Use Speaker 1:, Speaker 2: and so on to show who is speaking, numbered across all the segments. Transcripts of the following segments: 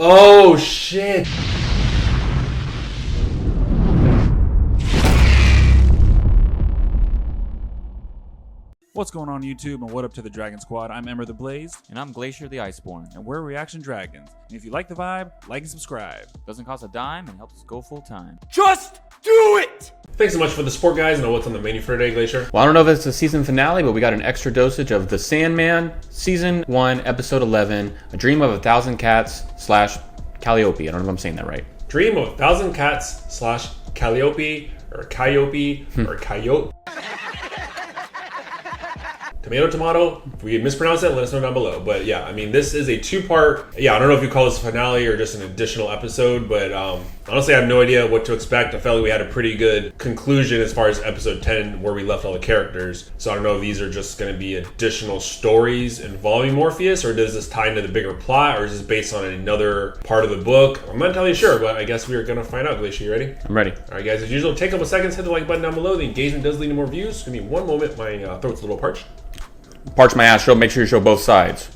Speaker 1: Oh, shit.
Speaker 2: What's going on YouTube and what up to the Dragon Squad? I'm Ember the Blaze.
Speaker 3: And I'm Glacier the Iceborn.
Speaker 2: And we're Reaction Dragons. And if you like the vibe, like and subscribe.
Speaker 3: Doesn't cost a dime and helps us go full time.
Speaker 4: Just do it!
Speaker 1: Thanks so much for the support, guys. And what's on the menu for today, Glacier?
Speaker 5: Well, I don't know if it's the season finale, but we got an extra dosage of the Sandman, Season 1, Episode 11, A Dream of a Thousand Cats / Calliope. I don't know if I'm saying that right.
Speaker 1: Dream of a Thousand Cats / Calliope, or Calliope, or Coyote. Tomato. If we mispronounce it, let us know down below. But yeah, I mean, this is a two-part. Yeah, I don't know if you call this a finale or just an additional episode, but honestly, I have no idea what to expect. I felt like we had a pretty good conclusion as far as episode 10, where we left all the characters. So I don't know if these are just going to be additional stories involving Morpheus, or does this tie into the bigger plot, or is this based on another part of the book? I'm not entirely sure, but I guess we are going to find out. Glacier, you ready?
Speaker 5: I'm ready.
Speaker 1: All right, guys, as usual, take a couple seconds, hit the like button down below. The engagement does lead to more views. Give me one moment. My throat's a little parched.
Speaker 5: Parch my ass. Make sure you show both sides.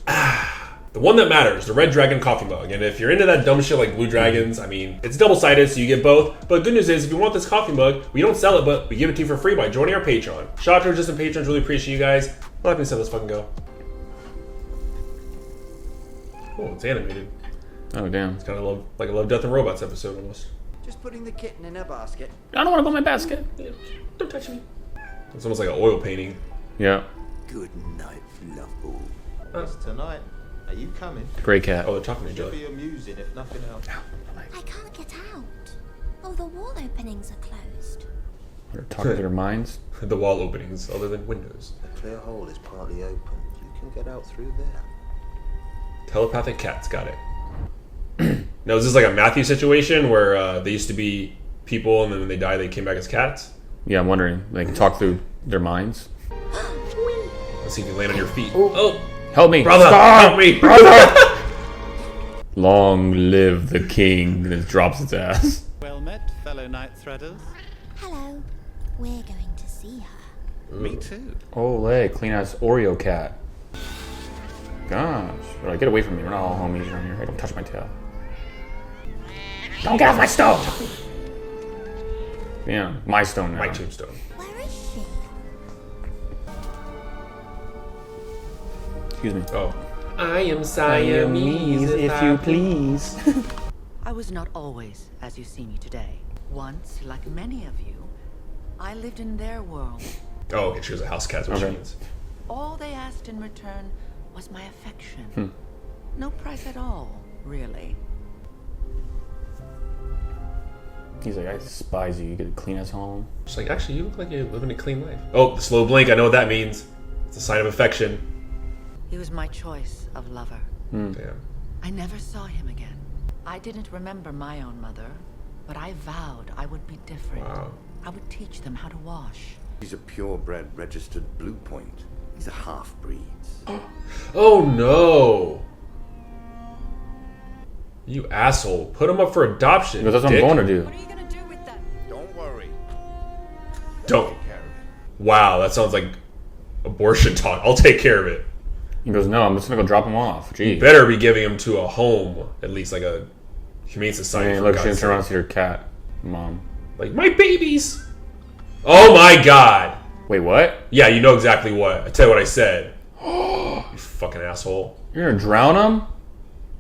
Speaker 1: The one that matters, the Red Dragon coffee mug. And if you're into that dumb shit like Blue Dragons, I mean, it's double-sided, so you get both. But good news is, if you want this coffee mug, we don't sell it, but we give it to you for free by joining our Patreon. Shout out to our existing patrons, really appreciate you guys. Well, that being said, let's fucking go. Oh, it's animated.
Speaker 5: Oh, damn.
Speaker 1: It's kind of like a Love, Death, and Robots episode almost.
Speaker 4: Just putting the kitten in a basket.
Speaker 5: I don't want to go in my basket.
Speaker 1: Don't touch me. It's almost like an oil painting.
Speaker 5: Yeah.
Speaker 4: Good night, Fluffball.
Speaker 6: It's tonight. Are you coming?
Speaker 5: Great cat.
Speaker 1: Oh, they're talking to each
Speaker 6: Should
Speaker 1: other.
Speaker 6: be amusing, if nothing else.
Speaker 7: I can't get out. All the wall openings are closed.
Speaker 5: They're talking to their minds.
Speaker 1: The wall openings, other than windows.
Speaker 6: The clear hole is partly open. You can get out through there.
Speaker 1: Telepathic cats, got it. Now, is this like a Matthew situation where they used to be people and then when they die, they came back as cats?
Speaker 5: Yeah, I'm wondering. They can talk through their minds.
Speaker 1: Let's see if you land on your feet. Oh,
Speaker 5: Help me.
Speaker 1: brother,
Speaker 5: Stop!
Speaker 1: help me.
Speaker 5: Brother! Long live the king. And it drops its ass.
Speaker 8: Well met, fellow night threaders.
Speaker 7: Hello. We're going to see her.
Speaker 8: Me too.
Speaker 5: Ole, clean ass Oreo cat. Gosh. Right, get away from me. We're not all homies around here. Hey, don't touch my tail. Don't get off my stone! Yeah, my stone now.
Speaker 1: My tombstone.
Speaker 7: Where is she?
Speaker 5: Excuse me.
Speaker 1: Oh. I am Siamese, if you
Speaker 5: please.
Speaker 9: I was not always as you see me today. Once, like many of you, I lived in their world.
Speaker 1: Oh, okay, she was a house cat, which
Speaker 5: Okay.
Speaker 1: means.
Speaker 9: All they asked in return was my affection. No price at all, really.
Speaker 5: He's like, I despise you. You get a clean ass home.
Speaker 1: She's like, actually, you look like you're living a clean life. Oh, the slow blink, I know what that means. It's a sign of affection.
Speaker 9: He was my choice of lover.
Speaker 1: Damn.
Speaker 9: I never saw him again. I didn't remember my own mother, but I vowed I would be different.
Speaker 1: Wow.
Speaker 9: I would teach them how to wash.
Speaker 6: He's a purebred registered Blue Point. He's a half-breed.
Speaker 1: Oh, no. You asshole. Put him up for adoption.
Speaker 5: Because that's what
Speaker 1: dick.
Speaker 5: I'm going to do.
Speaker 9: What are you gonna do with them?
Speaker 6: Don't worry.
Speaker 1: Don't.
Speaker 6: Take care of it.
Speaker 1: Wow, that sounds like abortion talk. I'll take care of it.
Speaker 5: He goes, no, I'm just going to go drop him off. Gee.
Speaker 1: You better be giving him to a home, at least like a humane society.
Speaker 5: Hey,
Speaker 1: for
Speaker 5: look, she
Speaker 1: God's
Speaker 5: didn't turn around and
Speaker 1: sake.
Speaker 5: see her cat. Mom.
Speaker 1: Like, my babies. Oh my god.
Speaker 5: Wait, what?
Speaker 1: Yeah, you know exactly what. I tell you what I said. You fucking asshole.
Speaker 5: You're going to drown him?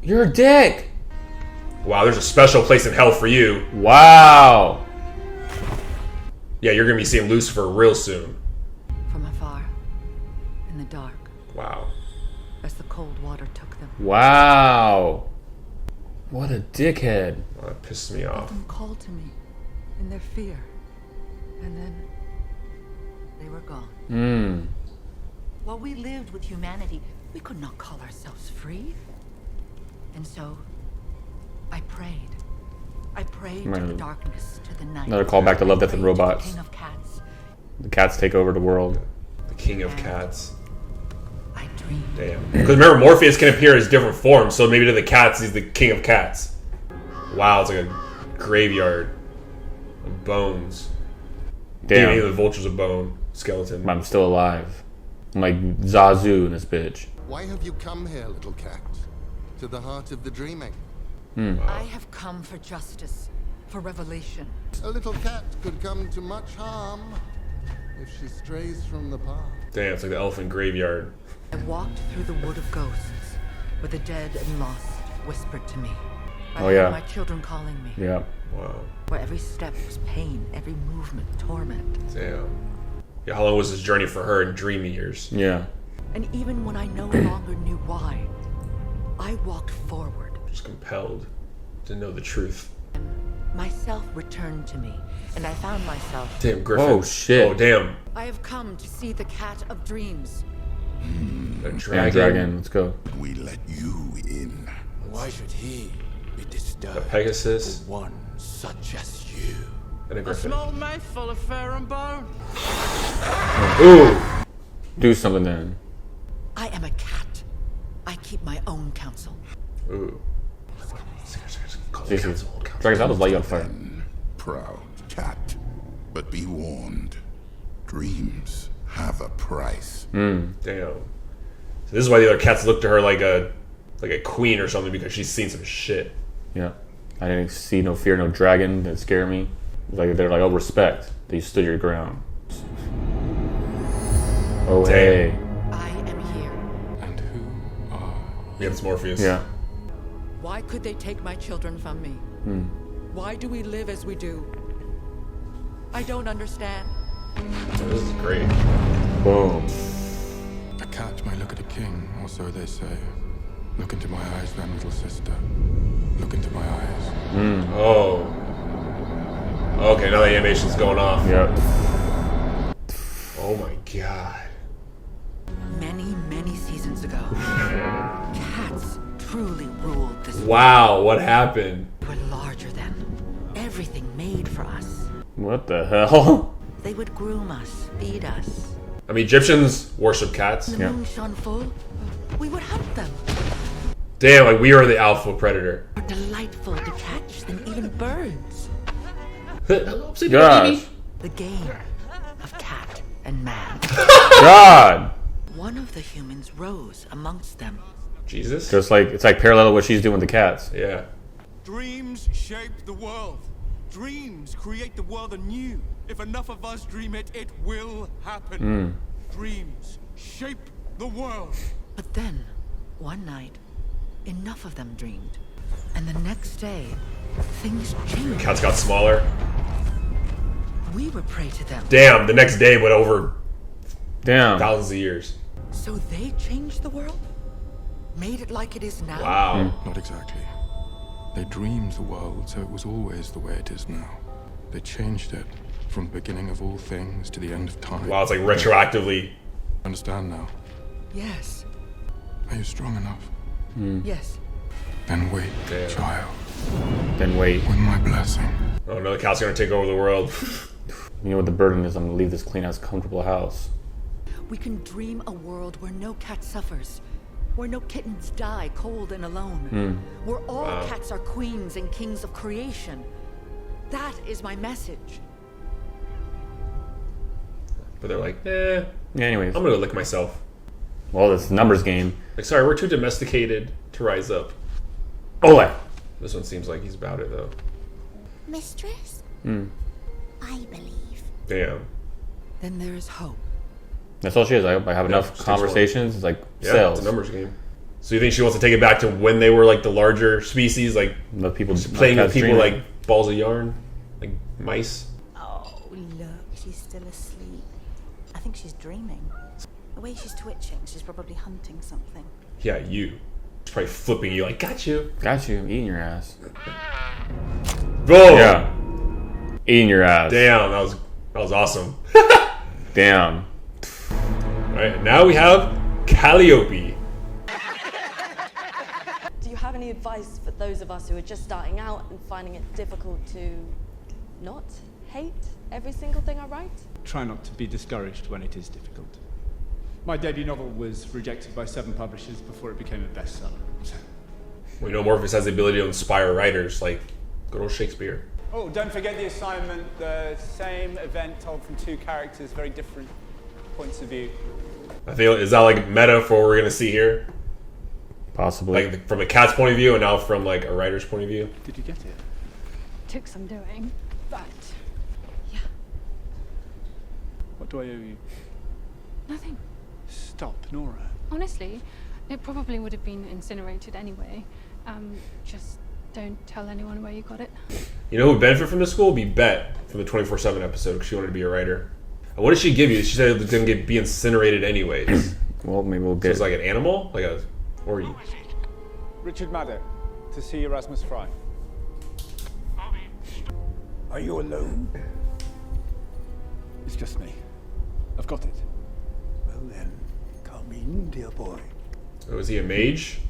Speaker 5: You're a dick.
Speaker 1: Wow, there's a special place in hell for you.
Speaker 5: Wow.
Speaker 1: Yeah, you're gonna be seeing Lucifer real soon.
Speaker 9: From afar, in the dark,
Speaker 1: Wow.
Speaker 9: as the cold water took them.
Speaker 5: Wow. What a dickhead.
Speaker 1: Oh, that pisses me
Speaker 9: Let
Speaker 1: off.
Speaker 9: them call to me in their fear, and then they were gone. While we lived with humanity, we could not call ourselves free. And so, I prayed. I prayed to the
Speaker 5: Right.
Speaker 9: darkness, to the night.
Speaker 5: Another callback to Love, Death, and
Speaker 9: I prayed to
Speaker 5: Robots.
Speaker 9: The King of Cats.
Speaker 5: The cats take over the world.
Speaker 1: The king of cats.
Speaker 9: I dreamed.
Speaker 1: Damn. Because remember, Morpheus can appear as different forms, so maybe to the cats, he's the king of cats. Wow, it's like a graveyard of bones.
Speaker 5: Damn.
Speaker 1: The vulture's a bone. Skeleton.
Speaker 5: I'm still alive. I'm like Zazu in this bitch.
Speaker 10: Why have you come here, little cat? To the heart of the dreaming.
Speaker 9: I have come for justice, for revelation.
Speaker 10: A little cat could come to much harm if she strays from the path.
Speaker 1: Damn, it's like the elephant graveyard.
Speaker 9: I walked through the wood of ghosts, where the dead and lost whispered to me. I heard my children calling me.
Speaker 5: Yeah.
Speaker 1: Wow.
Speaker 9: Where every step was pain, every movement torment.
Speaker 1: Damn. Yeah, how long was this journey for her in dreamy years?
Speaker 5: Yeah.
Speaker 9: And even when I no longer knew why, I walked forward.
Speaker 1: Just compelled to know the truth.
Speaker 9: Myself returned to me, and I found myself.
Speaker 1: Damn, Griffin.
Speaker 5: Oh, shit.
Speaker 1: Oh, damn.
Speaker 9: I have come to see the cat of dreams.
Speaker 1: A
Speaker 5: Yeah,
Speaker 1: dragon.
Speaker 5: dragon. Let's go.
Speaker 10: We let you in.
Speaker 4: Why should he be
Speaker 1: A
Speaker 4: disturbed?
Speaker 1: Pegasus.
Speaker 4: One such as you.
Speaker 1: And a griffin.
Speaker 4: mouthful of fur and bone.
Speaker 1: Ooh.
Speaker 5: Do something then.
Speaker 9: I am a cat. I keep my own counsel.
Speaker 1: Ooh.
Speaker 5: Seriously. Dragon's Out was light you on fire.
Speaker 10: Proud cat. But be warned. Dreams have a price.
Speaker 1: Damn. So this is why the other cats look to her like a queen or something, because she's seen some shit.
Speaker 5: Yeah. I didn't see no fear, no dragon that scared me. Like they're like, oh, respect that you stood your ground. Oh,
Speaker 1: Damn.
Speaker 5: hey.
Speaker 9: I am here.
Speaker 10: And who are
Speaker 1: Yeah, it's Morpheus.
Speaker 5: Yeah.
Speaker 9: Why could they take my children from me? Why do we live as we do? I don't understand.
Speaker 1: This is great.
Speaker 5: Boom.
Speaker 10: a cat may look at a king, or so they say. Look into my eyes, then, little sister. Look into my eyes.
Speaker 1: Oh. Okay, now the animation's going off.
Speaker 5: Yep.
Speaker 1: Oh my god.
Speaker 9: Many, many seasons ago, cats truly ruled this
Speaker 1: Wow, what happened?
Speaker 9: world. Were larger than everything made for us.
Speaker 5: What the hell?
Speaker 9: They would groom us, feed us.
Speaker 1: I mean, Egyptians worship cats.
Speaker 9: The moon shone full, we would hunt them.
Speaker 1: Damn, like we are the alpha predator.
Speaker 9: More delightful to catch than even birds.
Speaker 5: Gosh.
Speaker 9: The game of cat and man.
Speaker 5: God.
Speaker 9: One of the humans rose amongst them.
Speaker 1: Jesus?
Speaker 5: Just like, it's like parallel to what she's doing with the cats.
Speaker 1: Yeah.
Speaker 11: Dreams shape the world. Dreams create the world anew. If enough of us dream it, it will happen. Dreams shape the world.
Speaker 9: But then, one night, enough of them dreamed. And the next day, things changed.
Speaker 1: Cats got smaller.
Speaker 9: We were prey to them.
Speaker 1: Damn, the next day, but over
Speaker 5: Damn.
Speaker 1: thousands of years.
Speaker 9: So they changed the world? Made it like it is now?
Speaker 1: Wow.
Speaker 10: Not exactly. They dreamed the world, so it was always the way it is now. They changed it from the beginning of all things to the end of time.
Speaker 1: Wow, it's like retroactively.
Speaker 10: Understand now?
Speaker 9: Yes.
Speaker 10: Are you strong enough?
Speaker 9: Yes.
Speaker 10: Then wait,
Speaker 1: Damn.
Speaker 10: child.
Speaker 5: Then wait.
Speaker 10: With my blessing.
Speaker 1: Oh no, the cat's gonna take over the world.
Speaker 5: You know what the burden is? I'm gonna leave this clean ass comfortable house.
Speaker 9: We can dream a world where no cat suffers, where no kittens die cold and alone, where all cats are queens and kings of creation. That is my message.
Speaker 1: But they're like, eh,
Speaker 5: Yeah, anyways.
Speaker 1: I'm gonna lick myself.
Speaker 5: Well, this numbers game.
Speaker 1: Like, sorry, we're too domesticated to rise up.
Speaker 5: Ole!
Speaker 1: This one seems like he's about it though.
Speaker 7: Mistress? I believe.
Speaker 1: Damn.
Speaker 9: Then there is hope.
Speaker 5: That's all she is. I hope I have enough
Speaker 1: just takes
Speaker 5: conversations. It's like
Speaker 1: Yeah,
Speaker 5: sales.
Speaker 1: it's a numbers game. So you think she wants to take it back to when they were like the larger species, like
Speaker 5: Let people
Speaker 1: playing with
Speaker 5: cats
Speaker 1: people
Speaker 5: dream.
Speaker 1: like balls of yarn, like mice?
Speaker 12: Oh, look, she's still asleep. I think she's dreaming. The way she's twitching, she's probably hunting something.
Speaker 1: Yeah, you. She's probably flipping you like, got you.
Speaker 5: Got you. Eating your ass.
Speaker 1: Boom.
Speaker 5: Yeah. Eating your ass.
Speaker 1: Damn, that was awesome.
Speaker 5: Damn.
Speaker 1: All right, now we have Calliope.
Speaker 12: Do you have any advice for those of us who are just starting out and finding it difficult to not hate every single thing I write?
Speaker 11: Try not to be discouraged when it is difficult. My debut novel was rejected by 7 publishers before it became a bestseller.
Speaker 1: We know Morpheus has the ability to inspire writers, like good old Shakespeare.
Speaker 11: Oh, don't forget the assignment. The same event told from 2 characters, very different points of view.
Speaker 1: I feel, is that like meta for what we're gonna see here?
Speaker 5: Possibly.
Speaker 1: Like from a cat's point of view, and now from like a writer's point of view.
Speaker 11: Did you get it?
Speaker 13: Took some doing, but yeah.
Speaker 11: What do I owe you?
Speaker 13: Nothing.
Speaker 11: Stop, Nora.
Speaker 13: Honestly, it probably would have been incinerated anyway. Just don't tell anyone where you got it.
Speaker 1: You know who would benefit from this school? Would be Bet from the 24/7 episode because she wanted to be a writer. And what did she give you? She said it was going to be incinerated anyways.
Speaker 5: Well, maybe we'll
Speaker 1: So
Speaker 5: get.
Speaker 1: it's like an animal, like a or you.
Speaker 11: Richard Maddock, to see Erasmus Fry.
Speaker 6: Are you alone?
Speaker 11: It's just me. I've got it.
Speaker 6: Well then, come in, dear boy.
Speaker 1: Oh, is he a mage?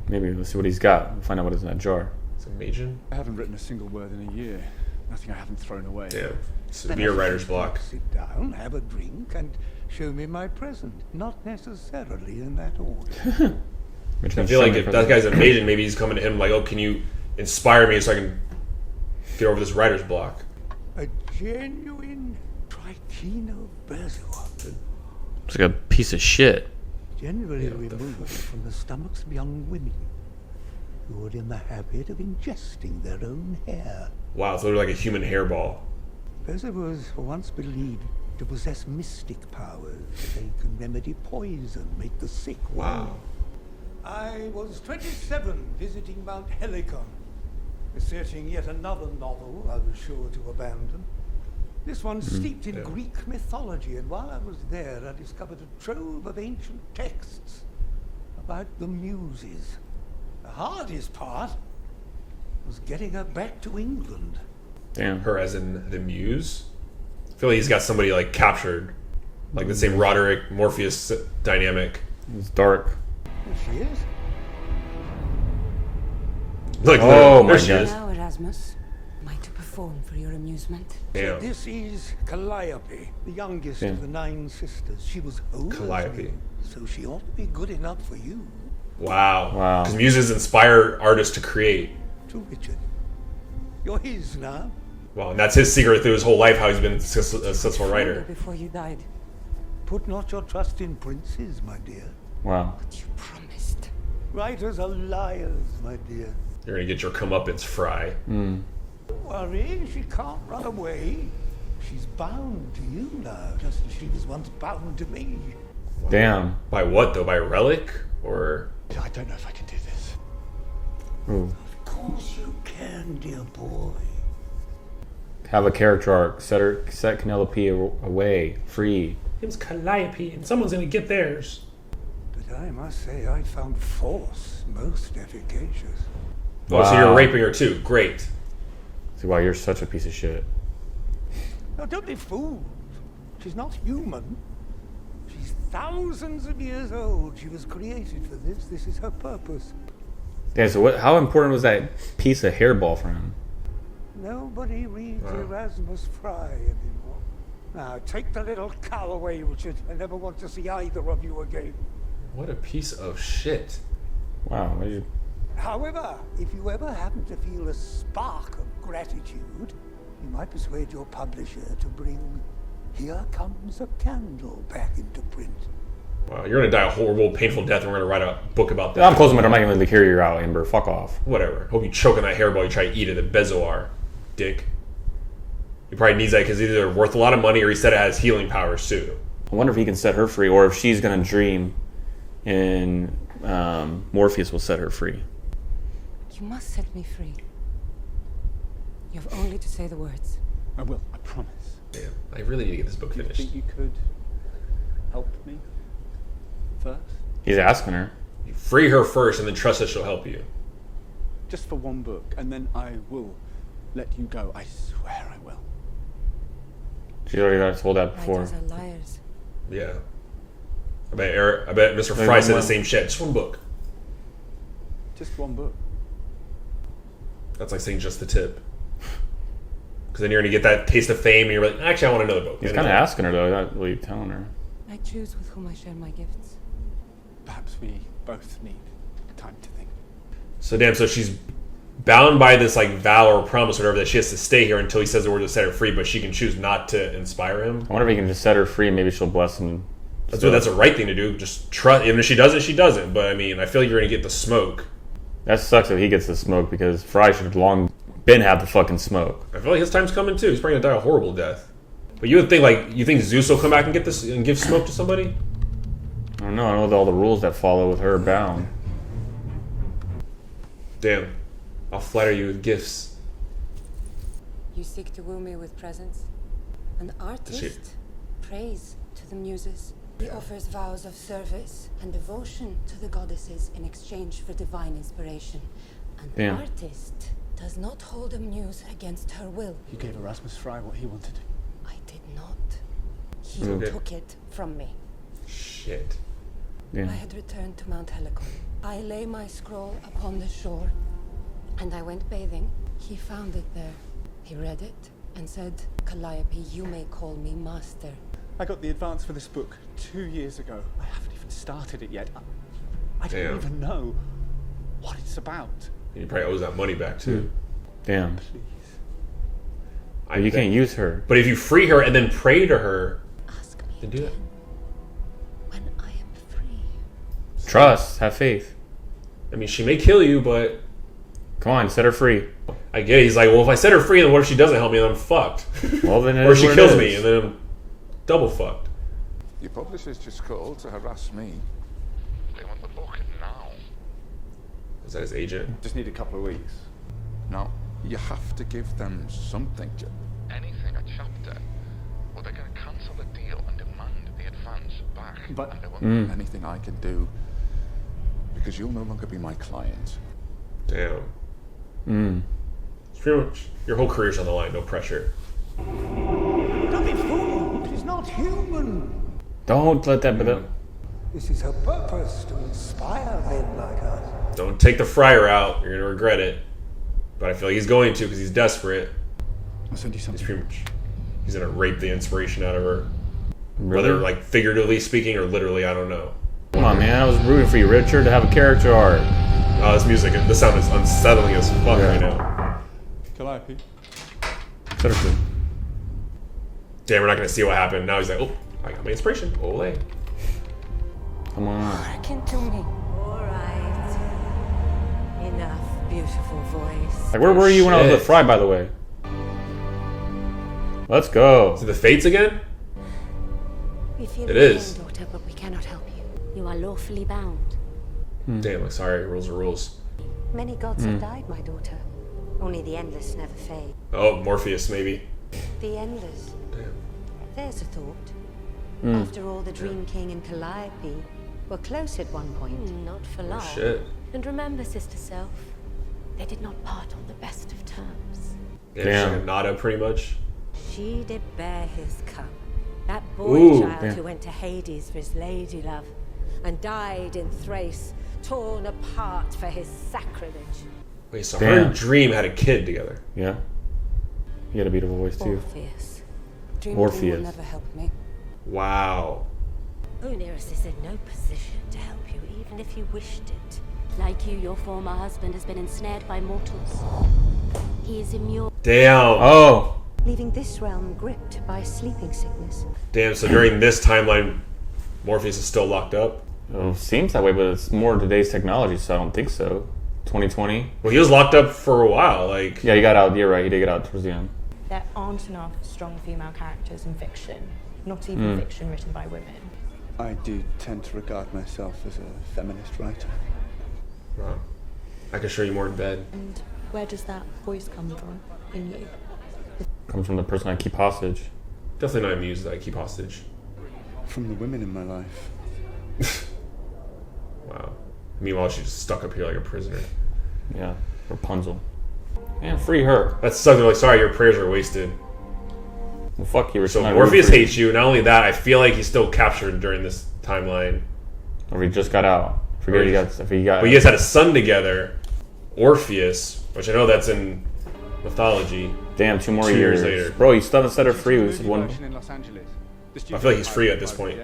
Speaker 5: Maybe let's see what he's got. We'll find out what is in that jar.
Speaker 1: Is it Magen?
Speaker 11: I haven't written a single word in a year. Nothing I haven't thrown away.
Speaker 1: Yeah, severe writer's block.
Speaker 6: Sit down, have a drink, and show me my present. Not necessarily in that order.
Speaker 1: I feel like if that guy's a Magen, maybe he's coming to him like, oh, can you inspire me so I can get over this writer's block?
Speaker 6: A genuine Tricino Bezoar.
Speaker 5: It's like a piece of shit.
Speaker 6: Generally removed from the stomachs of young women who are in the habit of ingesting their own hair.
Speaker 1: Wow, it's literally like a human hairball.
Speaker 6: Bezoars were once believed to possess mystic powers. They can remedy poison, make the sick well. I was 27 visiting Mount Helicon, researching yet another novel I was sure to abandon. This one steeped in Greek mythology, and while I was there, I discovered a trove of ancient texts about the Muses. The hardest part was getting her back to England.
Speaker 5: Damn.
Speaker 1: Her as in the Muse? I feel like he's got somebody like captured. Like the same Roderick Morpheus dynamic.
Speaker 5: It's dark.
Speaker 6: There she is.
Speaker 1: Like,
Speaker 5: oh my
Speaker 1: there she
Speaker 5: god.
Speaker 1: is.
Speaker 14: Now, Erasmus, am I to perform for your amusement?
Speaker 1: Damn.
Speaker 6: So this is Calliope, the youngest of the 9 sisters. She was older
Speaker 1: Calliope.
Speaker 6: than you, so she ought to be good enough for you.
Speaker 1: Wow.
Speaker 5: Wow.
Speaker 1: Because muses inspire artists to create.
Speaker 6: To Richard. You're his now.
Speaker 1: Wow, and that's his secret through his whole life, how he's been a successful writer.
Speaker 14: Before you died.
Speaker 6: Put not your trust in princes, my dear.
Speaker 5: Wow.
Speaker 14: But you promised.
Speaker 6: Writers are liars, my dear.
Speaker 1: You're gonna get your comeuppance, Fry.
Speaker 6: Don't worry, she can't run away. She's bound to you now, just as she was once bound to me.
Speaker 5: Damn.
Speaker 1: By what though? By a relic? Or
Speaker 11: I don't know if I can do this.
Speaker 5: Ooh.
Speaker 6: Of course you can, dear boy.
Speaker 5: Have a character arc. Set Calliope away. Free.
Speaker 1: It's Calliope, and someone's gonna get theirs.
Speaker 6: But I must say I found force most efficacious.
Speaker 1: Oh, so you're raping her too. Great.
Speaker 5: See why you're such a piece of shit.
Speaker 6: Now don't be fooled. She's not human. She's thousands of years old. She was created for this. This is her purpose.
Speaker 5: Yeah, so how important was that piece of hairball for him?
Speaker 6: Nobody reads Erasmus Fry anymore. Now take the little cow away, Richard. I never want to see either of you again.
Speaker 1: What a piece of shit.
Speaker 5: Wow. What did you...
Speaker 6: However, if you ever happen to feel a spark of gratitude, you might persuade your publisher to bring Here Comes a Candle back into print.
Speaker 1: Wow, you're gonna die a horrible, painful death, and we're gonna write a book about that.
Speaker 5: I'm closing my door. I'm not going to carry you out, Amber. Fuck off.
Speaker 1: Whatever. Hope you choke on that hairball you try to eat it, the Bezoar. Dick. He probably needs that because either worth a lot of money or he said it has healing powers too.
Speaker 5: I wonder if he can set her free, or if she's going to dream and Morpheus will set her free.
Speaker 14: You must set me free. You have only to say the words.
Speaker 11: I will, I promise.
Speaker 1: Damn, I really need to get this book
Speaker 11: Do you
Speaker 1: finished.
Speaker 11: think you could help me first?
Speaker 5: He's asking her.
Speaker 1: You free her first and then trust that she'll help you.
Speaker 11: Just for one book, and then I will let you go. I swear I will.
Speaker 5: She already got told that before.
Speaker 14: Writers are liars.
Speaker 1: Yeah. I bet Mr. Fry said the same shit. Just one book.
Speaker 11: Just one book.
Speaker 1: That's like saying just the tip. Because then you're going to get that taste of fame and you're like, actually, I want another book.
Speaker 5: He's kind of asking her, though, not really telling her.
Speaker 14: I choose with whom I share my gifts.
Speaker 11: Perhaps we both need time to think.
Speaker 1: So damn, so she's bound by this like vow or promise or whatever that she has to stay here until he says the word to set her free, but she can choose not to inspire him.
Speaker 5: I wonder if he can just set her free and maybe she'll bless him
Speaker 1: That's the right thing to do. Just trust. Even if she doesn't, she doesn't. But I mean, I feel like you're gonna get the smoke.
Speaker 5: That sucks if he gets the smoke because Fry should have long been have the fucking smoke.
Speaker 1: I feel like his time's coming too. He's probably gonna die a horrible death. But you would think you think Zeus will come back and get this and give smoke to somebody?
Speaker 5: I don't know. I know all the rules that follow with her bound.
Speaker 1: Damn, I'll flatter you with gifts.
Speaker 14: You seek to woo me with presents. An artist prays to the muses. He offers vows of service and devotion to the goddesses in exchange for divine inspiration. An artist does not hold a muse against her will.
Speaker 15: You gave Erasmus Fry what he wanted.
Speaker 14: I did not. He took it from me.
Speaker 1: Shit.
Speaker 14: I had returned to Mount Helicon. I lay my scroll upon the shore, and I went bathing. He found it there. He read it and said, "Calliope, you may call me master."
Speaker 15: I got the advance for this book 2 years ago. I haven't even started it yet. I don't even know what it's about.
Speaker 1: He probably owes that money back too.
Speaker 5: Damn.
Speaker 1: Please.
Speaker 5: You can't use her.
Speaker 1: But if you free her and then pray to her, then do that.
Speaker 14: When I am free.
Speaker 5: Trust. Have faith.
Speaker 1: I mean, she may kill you, but
Speaker 5: come on, set her free.
Speaker 1: I get it. He's like, well, if I set her free, then what if she doesn't help me? Then I'm fucked.
Speaker 5: Well, then
Speaker 1: or she kills me, and then I'm double fucked.
Speaker 16: Your publisher's just called to harass me. They want the book now.
Speaker 1: Is that his agent?
Speaker 15: Just need a couple of weeks.
Speaker 16: No, you have to give them something. Anything, a chapter. Or they're going to cancel the deal and demand the advance back.
Speaker 15: But
Speaker 16: and there won't be anything I can do because you'll no longer be my client.
Speaker 1: Damn. It's pretty much your whole career's on the line. No pressure.
Speaker 6: Don't be fooled. She's not human.
Speaker 5: Don't let that be.
Speaker 6: This is her purpose, to inspire men like us.
Speaker 1: Don't take the friar out. You're gonna regret it. But I feel like he's going to because he's desperate.
Speaker 15: I'll send you something.
Speaker 1: He's pretty much. He's gonna rape the inspiration out of her.
Speaker 5: Really?
Speaker 1: Whether like figuratively speaking or literally, I don't know.
Speaker 5: Come on, man. I was rooting for you, Richard, to have a character arc.
Speaker 1: Oh, this music. This sound is unsettling as fuck right now.
Speaker 15: Calliope.
Speaker 1: Damn, we're not gonna see what happened. Now he's like, oh, I got my inspiration. Ole.
Speaker 5: Come on.
Speaker 14: Hearken to me. All right. Enough, beautiful voice.
Speaker 5: Like, where were you when I was with Fry, by the way? Let's go.
Speaker 1: Is it the Fates again?
Speaker 7: We feel
Speaker 1: it is.
Speaker 7: pain, daughter, but we cannot help you. You are lawfully bound.
Speaker 1: Damn, like, sorry, rules are rules.
Speaker 7: Many gods have died, my daughter. Only the endless never fade.
Speaker 1: Oh, Morpheus, maybe.
Speaker 7: The endless.
Speaker 1: Damn.
Speaker 7: There's a thought. After all, the Dream King and Calliope were close at one point. Not for long.
Speaker 1: Shit.
Speaker 7: And remember, Sister Self, they did not part on the best of terms.
Speaker 1: Damn. Like a nada, pretty much.
Speaker 17: She did bear his cup. That boy child who went to Hades for his lady love and died in Thrace, torn apart for his sacrilege.
Speaker 1: Wait, so her and Dream had a kid together?
Speaker 5: Yeah. He had a beautiful voice too.
Speaker 14: Orpheus. Dream King will never help me.
Speaker 1: Wow.
Speaker 17: Oneirus is in no position to help you, even if you wished it.
Speaker 7: Like you, your former husband has been ensnared by mortals. He is immune.
Speaker 1: Damn.
Speaker 5: Oh.
Speaker 17: Leaving this realm gripped by sleeping sickness.
Speaker 1: Damn, so during this timeline, Morpheus is still locked up?
Speaker 5: Oh, seems that way, but it's more today's technology, so I don't think so. 2020.
Speaker 1: Well, he was locked up for a while, like...
Speaker 5: Yeah, he got out. You're right, he did get out towards the end.
Speaker 18: There aren't enough strong female characters in fiction. Not even fiction written by women.
Speaker 15: I do tend to regard myself as a feminist writer.
Speaker 1: Wow. I can show you more in bed.
Speaker 18: And where does that voice come from in you?
Speaker 5: Comes from the person I keep hostage.
Speaker 1: Definitely not amused that I keep hostage.
Speaker 15: From the women in my life.
Speaker 1: Wow. Meanwhile, she's just stuck up here like a prisoner.
Speaker 5: Yeah, Rapunzel. And free her.
Speaker 1: That's something like, sorry, your prayers are wasted.
Speaker 5: Well, fuck you.
Speaker 1: So Morpheus hates you. Not only that, I feel like he's still captured during this timeline.
Speaker 5: Or he just got out. Forget he got. But
Speaker 1: you guys had a son together, Orpheus, which I know that's in mythology.
Speaker 5: Damn, 2 more
Speaker 1: 2
Speaker 5: years
Speaker 1: later.
Speaker 5: Bro, you still haven't set her free. We said one.
Speaker 1: I feel like he's free at this point.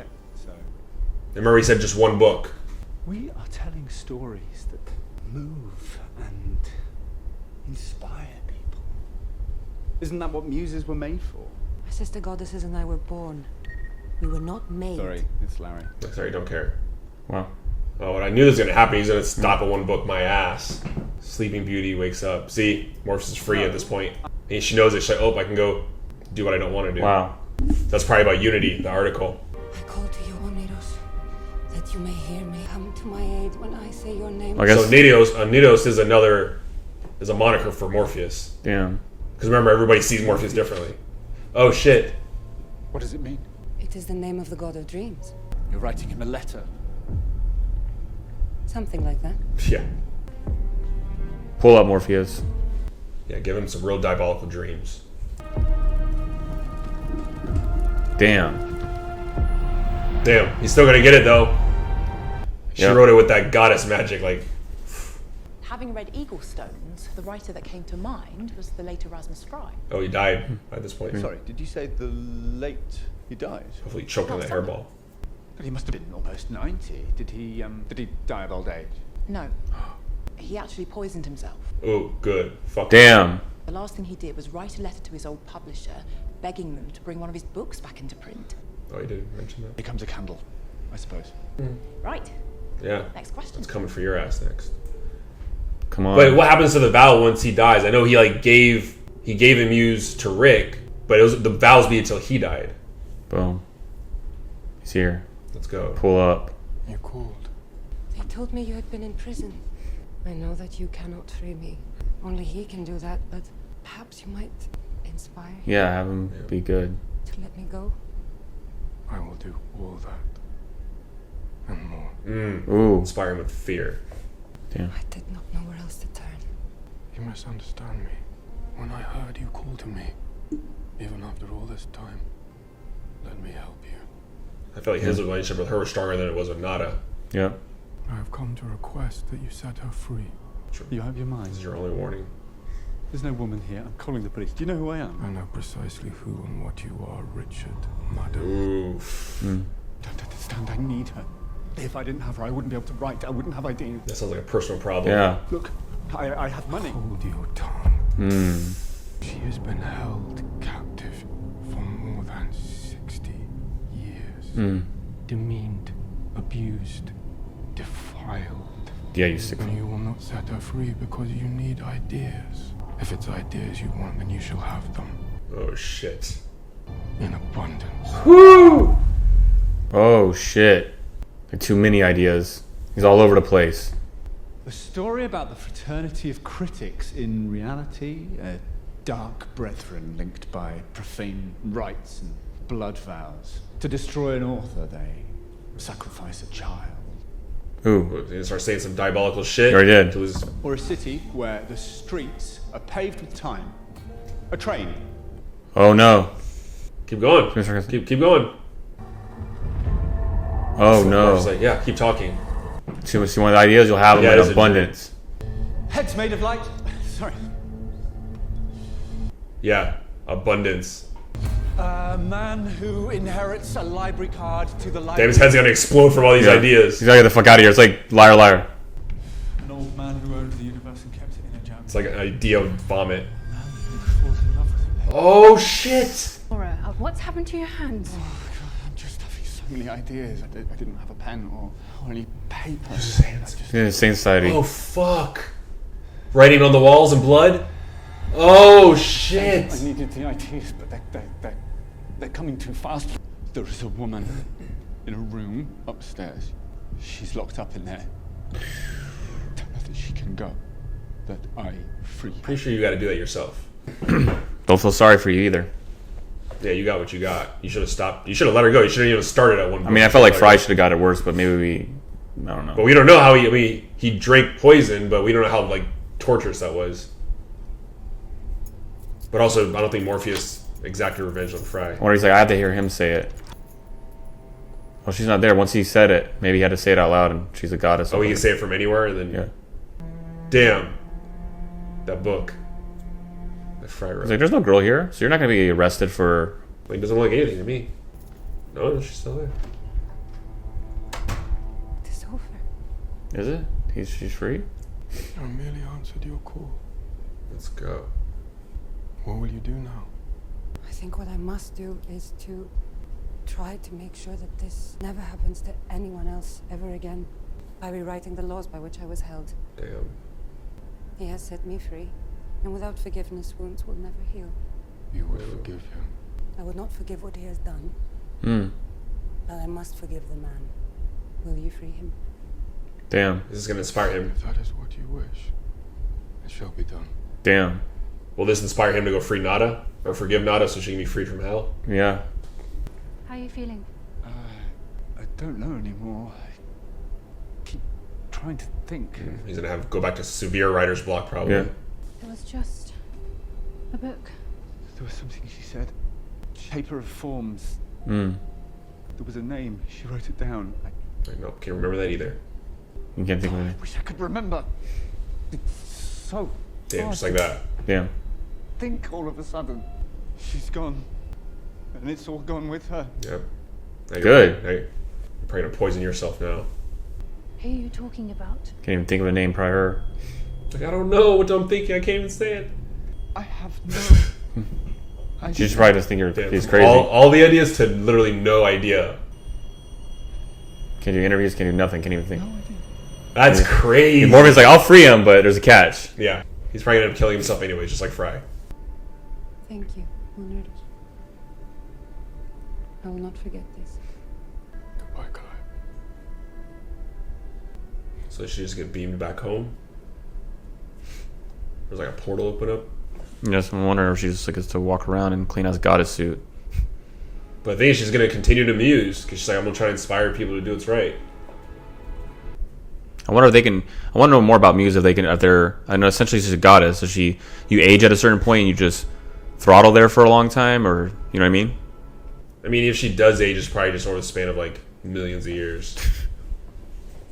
Speaker 1: Remember, he said just one book.
Speaker 15: We are telling stories that move and inspire people. Isn't that what muses were made for?
Speaker 14: My sister goddesses and I were born We were not made.
Speaker 15: Sorry, it's Larry.
Speaker 1: Sorry, don't care.
Speaker 5: Wow.
Speaker 1: Oh, what I knew was going to happen. He's going to stop at one book my ass. Sleeping Beauty wakes up. See, Morpheus is free at this point. And she knows it. She's like, oh, I can go do what I don't want to do.
Speaker 5: Wow.
Speaker 1: That's probably about Unity, the article.
Speaker 14: I call to you, O Nidos, that you may hear me. Come to my aid when I say your name.
Speaker 1: I guess. So Nidos is a moniker for Morpheus.
Speaker 5: Damn.
Speaker 1: Because remember, everybody sees Morpheus differently. Oh, shit.
Speaker 15: What does it mean?
Speaker 14: It is the name of the god of dreams.
Speaker 15: You're writing him a letter.
Speaker 14: Something like that.
Speaker 1: Yeah.
Speaker 5: Pull up Morpheus.
Speaker 1: Yeah, give him some real diabolical dreams.
Speaker 5: Damn.
Speaker 1: Damn, he's still gonna get it though. She
Speaker 5: Yep.
Speaker 1: wrote it with that goddess magic, like.
Speaker 18: Having read Eagle Stones, the writer that came to mind was the late Erasmus Fry.
Speaker 1: Oh, he died by this point.
Speaker 15: Sorry, did you say the late he died?
Speaker 1: Hopefully he choked on that hairball.
Speaker 15: But he must have been almost 90. Did he die of old age?
Speaker 18: No, he actually poisoned himself.
Speaker 1: Oh, good. Fuck.
Speaker 5: Damn.
Speaker 18: The last thing he did was write a letter to his old publisher, begging them to bring one of his books back into print.
Speaker 1: Oh, he didn't mention that.
Speaker 15: Becomes a candle, I suppose.
Speaker 18: Right.
Speaker 1: Yeah.
Speaker 18: Next question.
Speaker 1: It's coming for your ass next.
Speaker 5: Come on.
Speaker 1: Wait, what happens to the vow once he dies? I know he gave a muse to Rick, but the vows be until he died.
Speaker 5: Boom. He's here.
Speaker 1: Let's go.
Speaker 5: Pull up.
Speaker 10: You called.
Speaker 14: They told me you had been in prison. I know that you cannot free me. Only he can do that, but perhaps you might inspire
Speaker 5: Yeah, have him be good.
Speaker 14: to let me go.
Speaker 10: I will do all that. And more.
Speaker 5: Ooh.
Speaker 1: Inspire him with fear.
Speaker 5: Damn.
Speaker 14: I did not know where else to turn.
Speaker 10: You misunderstand me. When I heard you call to me, even after all this time, let me help you.
Speaker 1: I feel like his relationship with her was stronger than it was with Nada.
Speaker 5: Yeah.
Speaker 10: I have come to request that you set her free.
Speaker 15: You have your mind.
Speaker 1: This is your only warning.
Speaker 15: There's no woman here. I'm calling the police. Do you know who I am?
Speaker 10: I know precisely who and what you are, Richard, madam.
Speaker 1: Oof.
Speaker 15: Don't understand. I need her. If I didn't have her, I wouldn't be able to write. I wouldn't have ideas.
Speaker 1: That sounds like a personal problem.
Speaker 5: Yeah.
Speaker 15: Look, I have money.
Speaker 10: Hold your tongue. She has been held captive for more than 60 years. Demeaned, abused, defiled.
Speaker 5: Yeah, you sick.
Speaker 10: And you will not set her free because you need ideas. If it's ideas you want, then you shall have them.
Speaker 1: Oh, shit.
Speaker 10: In abundance.
Speaker 5: Woo! Oh, shit. Like too many ideas. He's all over the place.
Speaker 15: The story about the fraternity of critics in reality, dark brethren linked by profane rites and blood vows. To destroy an author, they sacrifice a child.
Speaker 5: Ooh.
Speaker 1: He starts saying some diabolical shit.
Speaker 5: You already did.
Speaker 1: To his...
Speaker 15: Or a city where the streets are paved with time. A train.
Speaker 5: Oh no.
Speaker 1: Keep going. Keep going.
Speaker 5: Oh no.
Speaker 1: Like, yeah, keep talking.
Speaker 5: See one of the ideas, you'll have them in abundance.
Speaker 15: Heads made of light. Sorry.
Speaker 1: Yeah, abundance.
Speaker 15: A man who inherits a library card to the library.
Speaker 1: Damn, his head's gonna explode from all these ideas.
Speaker 5: He's gotta get the fuck out of here. It's like liar, liar.
Speaker 15: An old man who owned the universe and kept it in a jar.
Speaker 1: It's like an idea of vomit.
Speaker 15: Falls in love with him.
Speaker 1: Oh shit!
Speaker 13: Laura, what's happened to your hands?
Speaker 15: Oh God, I'm just having so many ideas. I didn't have a pen or any paper.
Speaker 5: Insane society.
Speaker 1: Oh fuck! Writing on the walls in blood. Oh shit!
Speaker 15: I needed the ideas, but they're coming too fast. There is a woman in a room upstairs. She's locked up in there. Tell her that she can go. That I free her.
Speaker 1: Pretty sure you got to do that yourself.
Speaker 5: Don't feel sorry for you either.
Speaker 1: Yeah, you got what you got. You should have stopped. You should have let her go. You should have even started at one point.
Speaker 5: I mean, I felt like Fry should have got it worse, but maybe I don't know.
Speaker 1: But we don't know how he drank poison, but we don't know how torturous that was. But also, I don't think Morpheus exacted revenge on Fry.
Speaker 5: Or he's like, I had to hear him say it. Well, she's not there. Once he said it, maybe he had to say it out loud, and she's a goddess.
Speaker 1: Oh, he can say it from anywhere, and then
Speaker 5: yeah.
Speaker 1: Damn, that book that Fry wrote.
Speaker 5: He's like, there's no girl here, so you're not gonna be arrested for.
Speaker 1: Like, doesn't look like anything to me. No, she's still there.
Speaker 14: It's over.
Speaker 5: Is it? She's free.
Speaker 10: I merely answered your call.
Speaker 1: Let's go.
Speaker 10: What will you do now?
Speaker 14: I think what I must do is to tried to make sure that this never happens to anyone else ever again by rewriting the laws by which I was held.
Speaker 1: Damn.
Speaker 14: He has set me free, and without forgiveness, wounds will never heal.
Speaker 10: You would forgive him.
Speaker 14: I would not forgive what he has done,
Speaker 5: Hmm.
Speaker 14: but I must forgive the man. Will you free him?
Speaker 5: Damn.
Speaker 1: This is going to inspire him.
Speaker 10: If that is what you wish, it shall be done.
Speaker 5: Damn.
Speaker 1: Will this inspire him to go free Nada? Or forgive Nada so she can be freed from hell?
Speaker 5: Yeah.
Speaker 13: How are you feeling?
Speaker 15: I don't know anymore. I keep trying to think.
Speaker 1: He's going to go back to severe writer's block, probably.
Speaker 5: Yeah.
Speaker 13: It was just a book.
Speaker 15: There was something she said. Shaper of forms.
Speaker 5: Mm.
Speaker 15: There was a name. She wrote it down.
Speaker 1: I can't remember that either.
Speaker 5: You can't think of
Speaker 15: I
Speaker 5: it.
Speaker 15: wish I could remember. It's so
Speaker 1: Damn,
Speaker 15: hard
Speaker 1: just like
Speaker 15: to
Speaker 1: that.
Speaker 5: Damn.
Speaker 15: think all of a sudden. She's gone. And it's all gone with her.
Speaker 1: Yep. Now
Speaker 5: Good.
Speaker 1: You're probably going to poison yourself now.
Speaker 13: Who are you talking about?
Speaker 5: Can't even think of a name prior.
Speaker 1: Like, I don't know what I'm thinking. I can't even say it.
Speaker 15: I have no...
Speaker 5: She should probably just think he's crazy.
Speaker 1: All the ideas to literally no idea.
Speaker 5: Can't do interviews, can't do nothing, can't even think.
Speaker 15: No idea.
Speaker 1: That's crazy.
Speaker 5: Morgan's like, I'll free him, but there's a catch.
Speaker 1: Yeah. He's probably going to end up killing himself anyways, just like Fry.
Speaker 14: Thank you, honored. I will not forget this.
Speaker 10: Goodbye, Calliope.
Speaker 1: So she just get beamed back home? There's like a portal open up?
Speaker 5: Yes, I'm wondering if she just gets to walk around in clean as goddess suit.
Speaker 1: But I think she's going to continue to muse, because she's like, I'm going to try to inspire people to do what's right.
Speaker 5: I wonder if they can. I want to know more about Muse. If they can, if they're. I know essentially she's a goddess. So you age at a certain point and you just throttle there for a long time, or you know what I mean?
Speaker 1: I mean, if she does age, it's probably just over the span of like millions of years.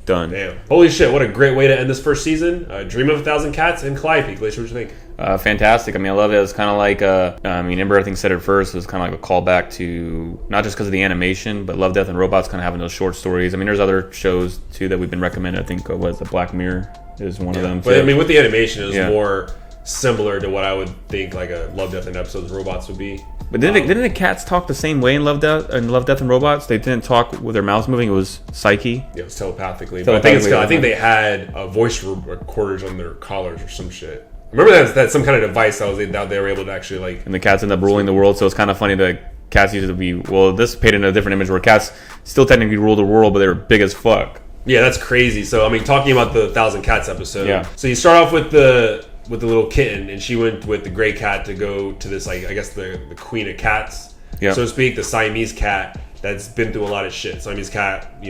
Speaker 5: Done.
Speaker 1: Damn. Holy shit, what a great way to end this first season. Dream of a Thousand Cats and Calliope. Glacier, what do you think?
Speaker 5: Fantastic. I mean, I love it. It's kind of like, I mean, Ember, I think, said it first. It was kind of like a callback to, not just because of the animation, but Love, Death, and Robots kind of having those short stories. I mean, there's other shows, too, that we've been recommended. I think, was the Black Mirror is one of them, too.
Speaker 1: But, I mean, with the animation, it was more similar to what I would think, like, a Love, Death, and Episodes Robots would be.
Speaker 5: But didn't the cats talk the same way in Love, Death, and Robots? They didn't talk with their mouths moving. It was psyche.
Speaker 1: Yeah, it was telepathically. But I think they had voice recorders on their collars or some shit. Remember that's some kind of device that they were able to actually like.
Speaker 5: And the cats end up ruling the world, so it's kind of funny that cats used to be. Well, this painted in a different image where cats still technically rule the world, but they were big as fuck.
Speaker 1: Yeah, that's crazy. So I mean, talking about the 1,000 Cats episode.
Speaker 5: Yeah.
Speaker 1: So you start off with the little kitten, and she went with the gray cat to go to this, like, I guess the queen of cats, so to speak, the Siamese cat that's been through a lot of shit. Siamese cat,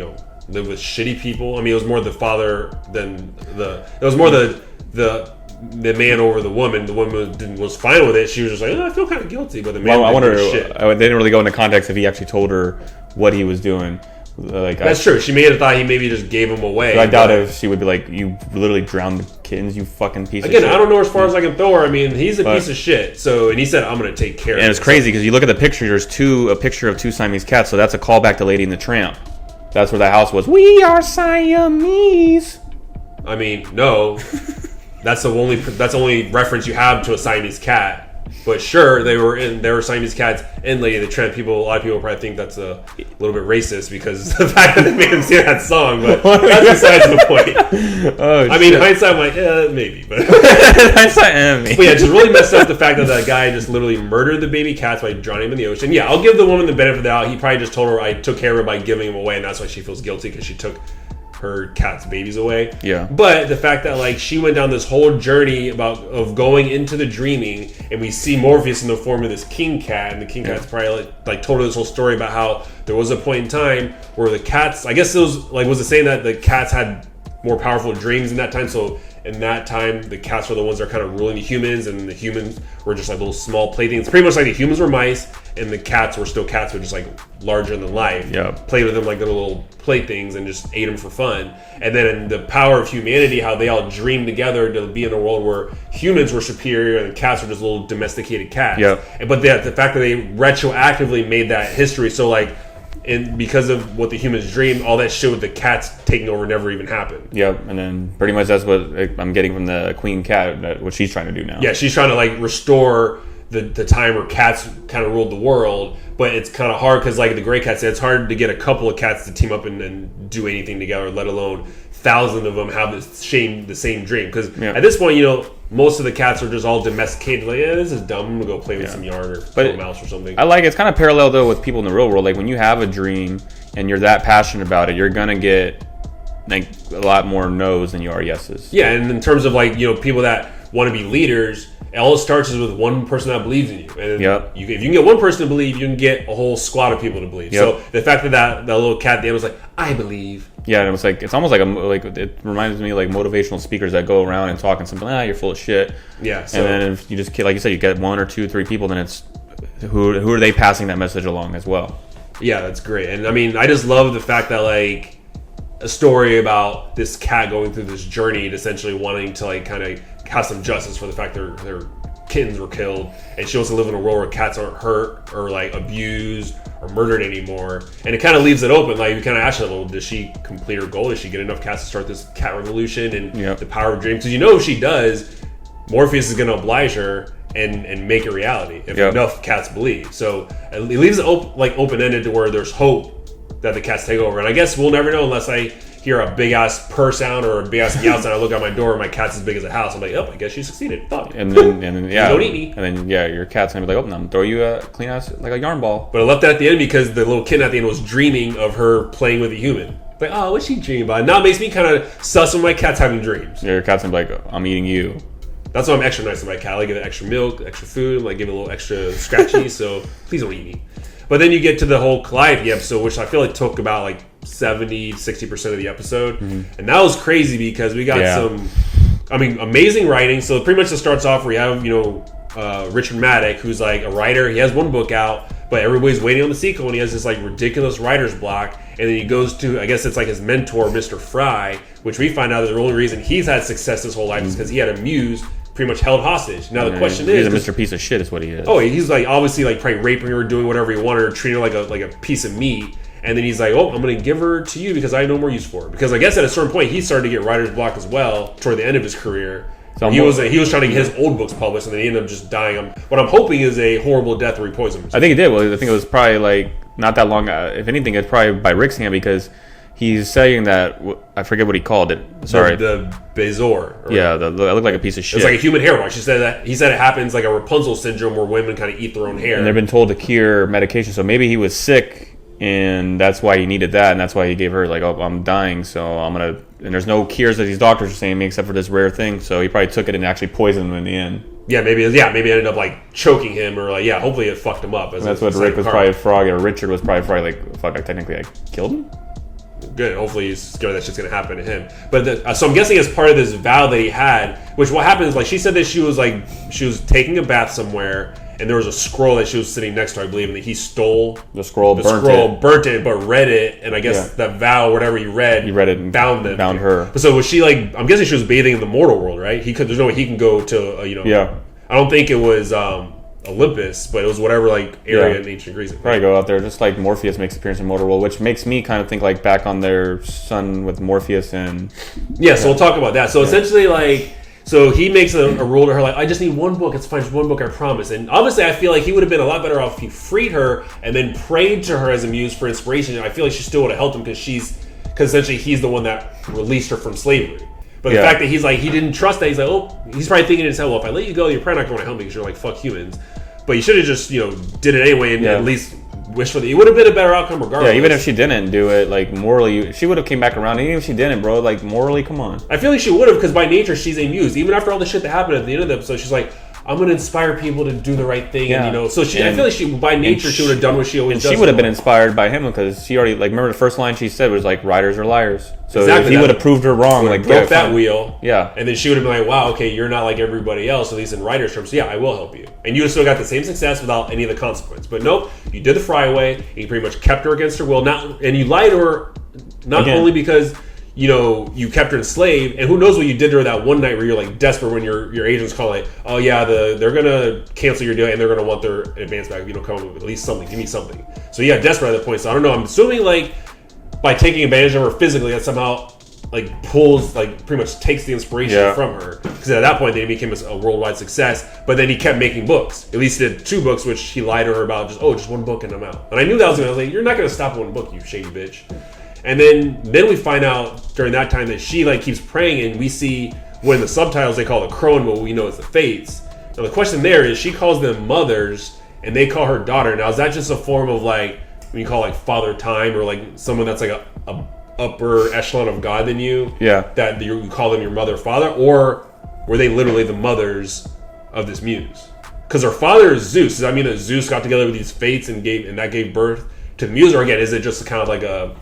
Speaker 1: lived with shitty people. I mean, it was more the father than it was more the man over the woman. The woman was fine with it. She was just like, I feel kind of guilty, but the man
Speaker 5: I wonder.
Speaker 1: shit.
Speaker 5: They didn't really go into context if he actually told her what he was doing. Like,
Speaker 1: that's true. She may have thought he maybe just gave him away.
Speaker 5: I doubt if she would be like, you literally drowned the kittens, you fucking piece of shit.
Speaker 1: Again, I don't know as far as I can throw her. I mean, he's a piece of shit. So, and he said, I'm going to take care of it.
Speaker 5: And it's crazy because you look at the picture, there's a picture of two Siamese cats, so that's a callback to Lady and the Tramp. That's where that house was. We are Siamese.
Speaker 1: I mean, no. That's the only reference you have to a Siamese cat. But sure, there were Siamese cats in Lady and the Tramp. A lot of people probably think that's a little bit racist because the fact that they made him sing that song. But that's besides the point. I mean, hindsight, I'm like, maybe. But
Speaker 5: hindsight, maybe.
Speaker 1: But yeah, just really messed up the fact that guy just literally murdered the baby cats by drowning them in the ocean. Yeah, I'll give the woman the benefit of the doubt. He probably just told her I took care of her by giving him away, and that's why she feels guilty because she took her cat's babies away.
Speaker 5: Yeah.
Speaker 1: But the fact that she went down this whole journey of going into the dreaming, and we see Morpheus in the form of this king cat, and the king cat's probably told her this whole story about how there was a point in time where the cats, I guess it was it saying that the cats had more powerful dreams in that time, so in that time the cats were the ones that are kind of ruling the humans, and the humans were just little small playthings. Pretty much like the humans were mice and the cats were still cats, but just larger than life.
Speaker 5: Yeah.
Speaker 1: Played with them like little playthings and just ate them for fun. And then in the power of humanity, how they all dreamed together to be in a world where humans were superior and cats were just little domesticated cats.
Speaker 5: Yeah.
Speaker 1: But the fact that they retroactively made that history, so and because of what the humans dreamed, all that shit with the cats taking over never even happened.
Speaker 5: Yep, and then pretty much that's what I'm getting from the queen cat, what she's trying to do now.
Speaker 1: Yeah, she's trying to restore the time where cats kind of ruled the world, but it's kind of hard because, like the Gray Cat said, it's hard to get a couple of cats to team up and do anything together, let alone thousands of them have the same dream. Because at this point, you know, most of the cats are just all domesticated. Like, yeah, this is dumb. I'm gonna go play with some yarn or throw a mouse or something.
Speaker 5: I like it's kind of parallel though with people in the real world. Like when you have a dream and you're that passionate about it, you're gonna get like a lot more no's than you are yeses.
Speaker 1: Yeah, and in terms of like, you know, people that want to be leaders, it all starts with one person that believes in you. And if you can get one person to believe, you can get a whole squad of people to believe. So the fact that little cat at the end was like, I believe.
Speaker 5: Yeah, and it was like, it's almost like it reminds me of like motivational speakers that go around and talk and something, you're full of shit.
Speaker 1: Yeah.
Speaker 5: So, and then if you just, like you said, you get 1 or 2 or 3 people, then it's who are they passing that message along as well?
Speaker 1: Yeah, that's great. And I mean, I just love the fact that like a story about this cat going through this journey and essentially wanting to like kind of have some justice for the fact their kittens were killed, and she wants to live in a world where cats aren't hurt or like abused or murdered anymore. And it kind of leaves it open. Like, you kind of ask her, well, does she complete her goal? Does she get enough cats to start this cat revolution and the power of dreams? Because you know, if she does, Morpheus is going to oblige her and make it reality if enough cats believe. So it leaves it open-ended to where there's hope that the cats take over. And I guess we'll never know unless I hear a big ass purr sound or a big ass meow sound. I look out my door and my cat's as big as a house. I'm like, oh, I guess she succeeded. Fuck.
Speaker 5: And then
Speaker 1: don't eat me.
Speaker 5: And then your cat's gonna be like, oh, I'm gonna throw you a clean ass like a yarn ball.
Speaker 1: But I left that at the end because the little kid at the end was dreaming of her playing with a human. Like, oh, what's she dreaming about? Now it makes me kind of sus when my cat's having dreams.
Speaker 5: Yeah, your cat's gonna be like, I'm eating you.
Speaker 1: That's why I'm extra nice to my cat. I give it extra milk, extra food, like give it a little extra scratchy. So please don't eat me. But then you get to the whole Calliope episode, which I feel like took about like 70-60% of the episode. And that was crazy because we got some, amazing writing. So pretty much it starts off where you have, Richard Maddock, who's like a writer. He has one book out, but everybody's waiting on the sequel, and he has this like ridiculous writer's block. And then he goes to, I guess it's like his mentor, Mr. Fry, which we find out is the only reason he's had success his whole life is because he had a muse pretty much held hostage. Now the question is,
Speaker 5: he's a Mr. Piece of shit is what he is.
Speaker 1: Oh, he's like obviously like probably raping her, doing whatever he wanted, or treating her like a piece of meat. And then he's like, oh, I'm going to give her to you because I have no more use for her. Because I guess at a certain point he started to get writer's block as well toward the end of his career. So he was trying to get his old books published, and then he ended up just dying. What I'm hoping is a horrible death where he poisoned himself.
Speaker 5: I think he did. Well, I think it was probably like not that long. If anything, it's probably by Rick's hand because he's saying that I forget what he called it. Sorry,
Speaker 1: the Bezor.
Speaker 5: Yeah, it looked like a piece of shit.
Speaker 1: It's like a human hair wash. He said it happens like a Rapunzel syndrome where women kind of eat their own hair,
Speaker 5: and they've been told to cure medication. So maybe he was sick, and that's why he needed that, and that's why he gave her like, oh, I'm dying, so I'm gonna. And there's no cures that these doctors are saying except for this rare thing. So he probably took it and actually poisoned him in the end.
Speaker 1: Maybe it ended up like choking him or like hopefully it fucked him up.
Speaker 5: That's what Rick was probably frog, or Richard was probably like, fuck, technically I killed him.
Speaker 1: Good. Hopefully he's scared that shit's gonna happen to him. But so I'm guessing as part of this vow that he had, which what happened is like she said that she was taking a bath somewhere. And there was a scroll that she was sitting next to, I believe, and that he stole
Speaker 5: the scroll,
Speaker 1: burnt it, but read it, and I guess that vow, whatever he read it and bound
Speaker 5: her.
Speaker 1: But so was she like? I'm guessing she was bathing in the mortal world, right? There's no way he can go to, I don't think it was Olympus, but it was whatever like area in ancient Greece.
Speaker 5: Probably go out there, just like Morpheus makes appearance in mortal world, which makes me kind of think like back on their son with Morpheus and.
Speaker 1: Yeah, so we'll talk about that. So essentially, like. So he makes a rule to her, like, I just need one book. It's fine, just one book, I promise. And obviously, I feel like he would have been a lot better off if he freed her and then prayed to her as a muse for inspiration. I feel like she still would have helped him because essentially he's the one that released her from slavery. But the fact that he's like, he didn't trust that, he's like, oh, he's probably thinking to himself, well, if I let you go, you're probably not going to help me because you're like, fuck humans. But you should have just, did it anyway and at least wish for it would have been a better outcome regardless.
Speaker 5: Yeah, even if she didn't do it, like morally, she would have came back around. Even if she didn't, bro, like morally, come on.
Speaker 1: I feel like she would have because by nature she's a muse. Even after all the shit that happened at the end of the episode, she's like, I'm going to inspire people to do the right thing. Yeah. And, so I feel like she, by nature, she would have done what she always does.
Speaker 5: She would have been inspired by him because she already, like, remember the first line she said was like, writers are liars. So if he would have proved her wrong, like,
Speaker 1: broke that wheel.
Speaker 5: Yeah.
Speaker 1: And then she would have been like, wow, okay, you're not like everybody else, at least in writer's terms. So yeah, I will help you. And you would have still got the same success without any of the consequence. But nope, you did the fry away, and you pretty much kept her against her will. And you lied to her, not only because you kept her enslaved, and who knows what you did to her that one night where you're like desperate when your agents call like, oh yeah, they're gonna cancel your deal and they're gonna want their advance back. Come up with at least something, give me something. So yeah, desperate at that point. So I don't know. I'm assuming like by taking advantage of her physically, that somehow pulls, pretty much takes the inspiration from her. Because at that point, they became a worldwide success. But then he kept making books. At least he did 2 books, which he lied to her about. Just 1 book and I'm out. And I knew that was going to, you're not going to stop 1 book, you shady bitch. And then we find out during that time that she keeps praying, and we see when the subtitles they call the crone, but we know it's the fates. Now the question there is, she calls them mothers, and they call her daughter. Now is that just a form of when you call Father Time, or someone that's a upper echelon of God than you?
Speaker 5: Yeah.
Speaker 1: That you call them your mother or father, or were they literally the mothers of this muse? Because her father is Zeus. Does that mean that Zeus got together with these fates and that gave birth to the muse? Or again, is it just kind of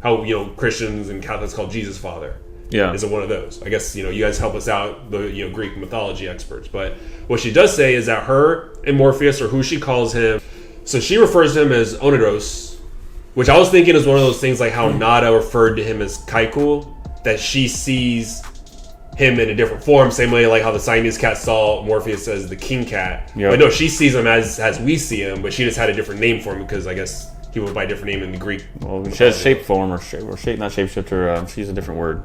Speaker 1: how Christians and Catholics call Jesus Father?
Speaker 5: Yeah.
Speaker 1: Is it one of those? I guess you guys help us out, the Greek mythology experts. But what she does say is that her and Morpheus, or who she calls him, so she refers to him as Oniros, which I was thinking is one of those things how Nada referred to him as Kaikul, that she sees him in a different form, same way how the Siamese cat saw Morpheus as the king cat.
Speaker 5: Yep.
Speaker 1: But no, she sees him as we see him, but she just had a different name for him because I guess he went by a different name in the Greek.
Speaker 5: Well, she has shape form or shape, not shapeshifter. She's a different word.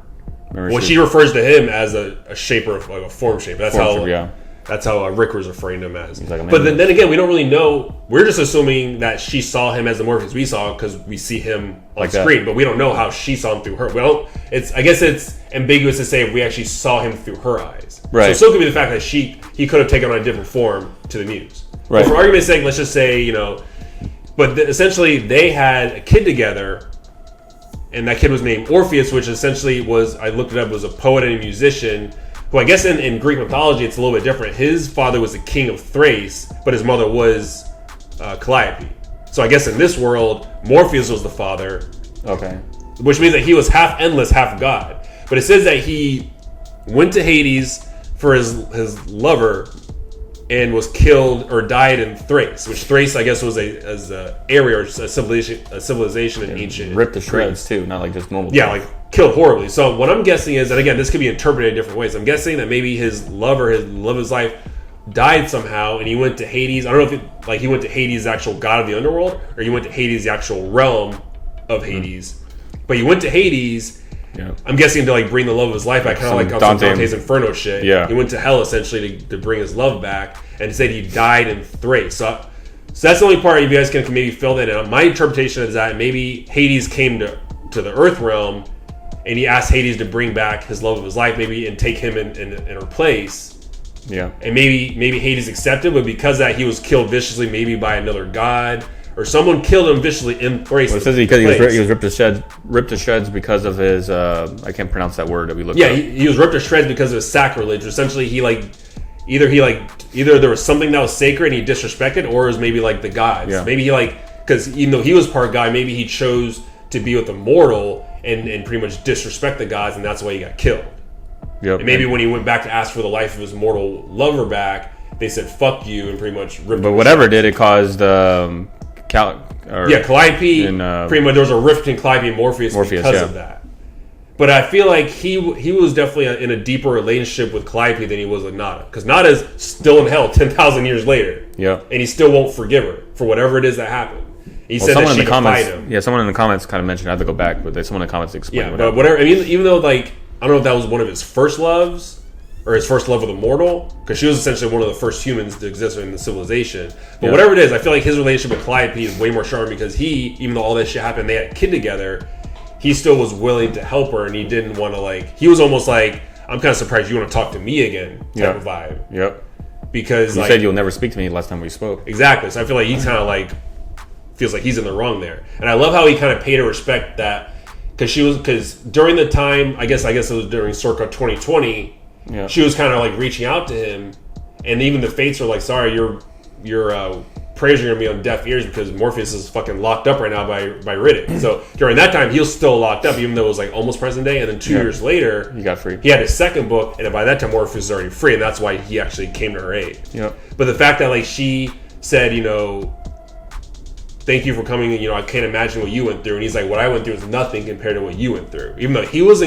Speaker 1: Remember, she refers to him as a shaper, a form shaper. That's how Rick was referring to him as. But then again, we don't really know. We're just assuming that she saw him as the Morpheus we saw because we see him on screen, but we don't know how she saw him through her. I guess it's ambiguous to say if we actually saw him through her eyes.
Speaker 5: Right.
Speaker 1: So it still could be the fact that he could have taken on a different form to the muse.
Speaker 5: Right.
Speaker 1: But for argument's sake, let's just say but essentially they had a kid together. And that kid was named Orpheus, which essentially I looked it up, was a poet and a musician, who I guess in Greek mythology, it's a little bit different. His father was the king of Thrace, but his mother was Calliope. So I guess in this world, Morpheus was the father.
Speaker 5: Okay.
Speaker 1: Which means that he was half endless, half god. But it says that he went to Hades for his lover, and was killed or died in Thrace, which Thrace, I guess, was a area or a civilization in ancient
Speaker 5: ripped to shreds too, not just normal.
Speaker 1: Yeah, killed horribly. So what I'm guessing is that, again, this could be interpreted in different ways. I'm guessing that maybe his love of his life died somehow, and he went to Hades. I don't know if he went to Hades, the actual god of the underworld, or he went to Hades, the actual realm of Hades. But he went to Hades. Yeah. I'm guessing to bring the love of his life back, kind of like Dante's Inferno shit.
Speaker 5: Yeah.
Speaker 1: He went to hell essentially to bring his love back, and said he died in Thrace. So that's the only part you guys can maybe fill that in. My interpretation is that maybe Hades came to the Earth realm, and he asked Hades to bring back his love of his life, maybe, and take him in her place.
Speaker 5: Yeah.
Speaker 1: And maybe Hades accepted, but because that he was killed viciously, maybe by another god. Or someone killed him viciously in Thrace.
Speaker 5: Well, it says because he was ripped to shreds because of his I can't pronounce that word that we looked up.
Speaker 1: Yeah, he was ripped to shreds because of his sacrilege. Essentially, either there was something that was sacred and he disrespected, or it was maybe the gods.
Speaker 5: Yeah.
Speaker 1: Maybe because even though he was part god, maybe he chose to be with a mortal and pretty much disrespect the gods, and that's why he got killed.
Speaker 5: Yep.
Speaker 1: And maybe when he went back to ask for the life of his mortal lover back, they said "fuck you" and pretty much ripped.
Speaker 5: But whatever it did, it caused
Speaker 1: Calliope. And, pretty much there was a rift between Calliope and Morpheus because of that. But I feel like he was definitely in a deeper relationship with Calliope than he was with Nada, because Nada's still in hell 10,000 years later.
Speaker 5: Yeah,
Speaker 1: and he still won't forgive her for whatever it is that happened. He said that she defied him.
Speaker 5: Yeah, someone in the comments kind of mentioned. I have to go back, but someone in the comments explained.
Speaker 1: Yeah, but whatever. I mean, even though I don't know if that was one of his first loves, or his first love with a mortal, because she was essentially one of the first humans to exist in the civilization. But whatever it is, I feel like his relationship with Calliope is way more stronger, because even though all this shit happened, they had a kid together, he still was willing to help her, and he didn't want to he was almost I'm kind of surprised you want to talk to me again type of vibe.
Speaker 5: Yep.
Speaker 1: Because
Speaker 5: you said you'll never speak to me last time we spoke.
Speaker 1: Exactly. So I feel like he kind of feels like he's in the wrong there. And I love how he kind of paid her respect that, because during the time, I guess it was during circa 2020, she was kind of reaching out to him, and even the fates were sorry, your prayers are going to be on deaf ears because Morpheus is fucking locked up right now by Riddick. So during that time, he was still locked up, even though it was almost present day. And then 2 years later,
Speaker 5: he got free.
Speaker 1: He had his second book, and by that time, Morpheus was already free, and that's why he actually came to her aid.
Speaker 5: Yep.
Speaker 1: But the fact that she said, thank you for coming, and I can't imagine what you went through, and he's what I went through is nothing compared to what you went through. Even though he was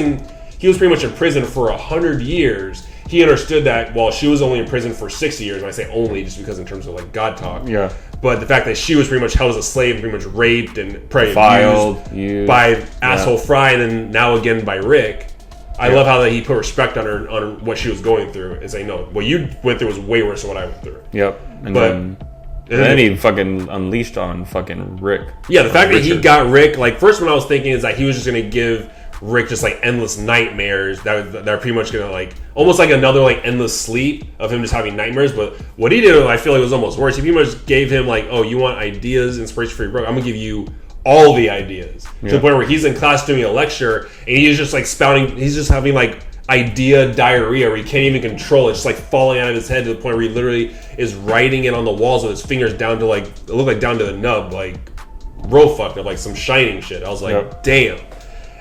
Speaker 1: pretty much in prison for 100 years. He understood that while she was only in prison for 60 years, and I say only just because in terms of God talk.
Speaker 5: Yeah.
Speaker 1: But the fact that she was pretty much held as a slave, pretty much raped and
Speaker 5: used by
Speaker 1: asshole Fry, and then now again by Rick. I love how that he put respect on her on what she was going through and saying, no, what you went through was way worse than what I went through.
Speaker 5: Yep. And then he fucking unleashed on fucking Rick.
Speaker 1: Yeah, the fact that he got Rick, like, first one I was thinking is that he was just going to give Rick just like endless nightmares that are pretty much going to like, almost like another like endless sleep of him just having nightmares. But what he did, I feel like was almost worse. He pretty much gave him like, oh, you want ideas, inspiration for your book? I'm going to give you all the ideas. To the point where he's in class doing a lecture and he's just like spouting, he's just having like idea diarrhea where he can't even control it, just like falling out of his head to the point where he literally is writing it on the walls with his fingers down to like, it looked like down to the nub, like real fucked up, like some Shining shit. I was like, damn.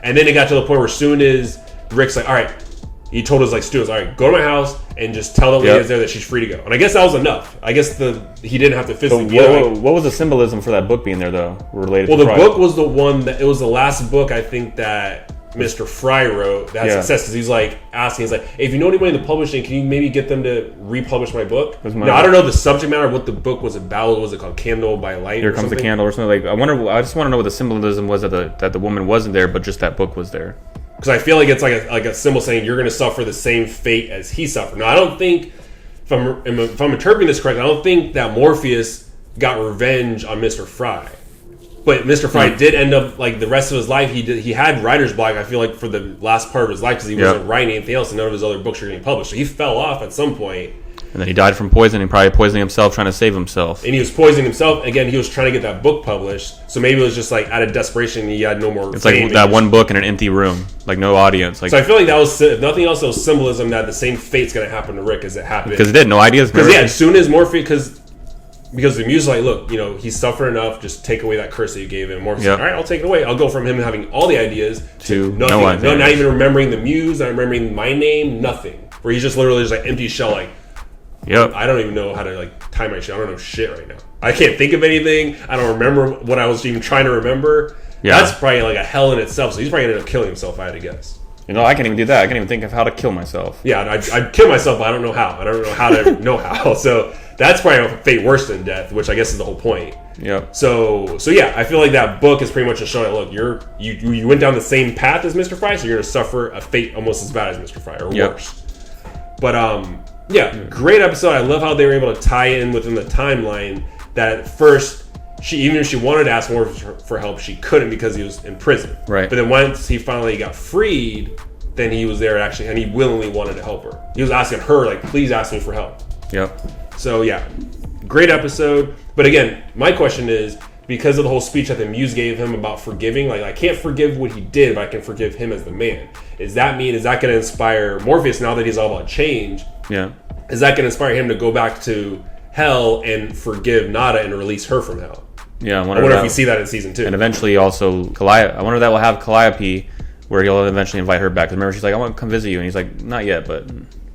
Speaker 1: And then it got to the point where as soon as Rick's like, all right, he told his like students, all right, go to my house and just tell the lady there that she's free to go. And I guess that was enough. I guess he didn't have to physically be there.
Speaker 5: What was the symbolism for that book being there though, related to
Speaker 1: the book was the one that, it was the last book I think that Mr. Fry wrote that had success, because he's like asking, he's like, hey, if you know anybody in the publishing, can you maybe get them to republish my book? I don't know the subject matter of what the book was about. What was it called? Candle by Light?
Speaker 5: Here Comes the Candle or something. Like, I just want to know what the symbolism was that the woman wasn't there, but just that book was there.
Speaker 1: Because I feel like it's like a symbol saying you're going to suffer the same fate as he suffered. Now, I don't think, if I'm interpreting this correctly, I don't think that Morpheus got revenge on Mr. Fry. But Mr. Fry did end up, like, the rest of his life, he had writer's block, I feel like, for the last part of his life, because he wasn't writing anything else and none of his other books were getting published. So he fell off at some point.
Speaker 5: And then he died from poisoning, probably poisoning himself, trying to save himself.
Speaker 1: And he was poisoning himself. Again, he was trying to get that book published. So maybe it was just, like, out of desperation, he had no more
Speaker 5: It's like that one book in an empty room, like no audience. Like,
Speaker 1: so I feel like that was, if nothing else, it was symbolism that the same fate's going to happen to Rick as it happened.
Speaker 5: Because it did, no ideas.
Speaker 1: Because, as soon as Morpheus, because the music's like, look, he's suffered enough, just take away that curse that you gave him. Morpheus like, all right, I'll take it away. I'll go from him having all the ideas to nothing. Not even remembering the muse, not remembering my name, nothing. Where he's just literally just like empty shell, like, I don't even know how to like tie my shit. I don't know shit right now. I can't think of anything. I don't remember what I was even trying to remember. That's probably like a hell in itself. So he's probably ended up killing himself, I had to guess.
Speaker 5: I can't even do that. I can't even think of how to kill myself.
Speaker 1: Yeah, I'd kill myself, but I don't know how. I don't know how to know how. So that's probably a fate worse than death, which I guess is the whole point.
Speaker 5: Yep.
Speaker 1: So yeah, I feel like that book is pretty much just showing, look, you went down the same path as Mr. Fry, so you're going to suffer a fate almost as bad as Mr. Fry, or worse. But great episode. I love how they were able to tie in within the timeline that at first, even if she wanted to ask more for help, she couldn't because he was in prison.
Speaker 5: Right.
Speaker 1: But then once he finally got freed, then he was there actually, and he willingly wanted to help her. He was asking her, like, please ask me for help.
Speaker 5: Yep.
Speaker 1: So yeah, great episode. But again, my question is, because of the whole speech that the muse gave him about forgiving, like, I can't forgive what he did, but I can forgive him as the man. Is that going to inspire Morpheus, now that he's all about change?
Speaker 5: Yeah.
Speaker 1: Is that going to inspire him to go back to hell and forgive Nada and release her from hell?
Speaker 5: Yeah, I
Speaker 1: wonder if we see that in season 2.
Speaker 5: And eventually also Calliope. I wonder if that will have Calliope, where he'll eventually invite her back. Because remember, she's like, I want to come visit you. And he's like, not yet, but...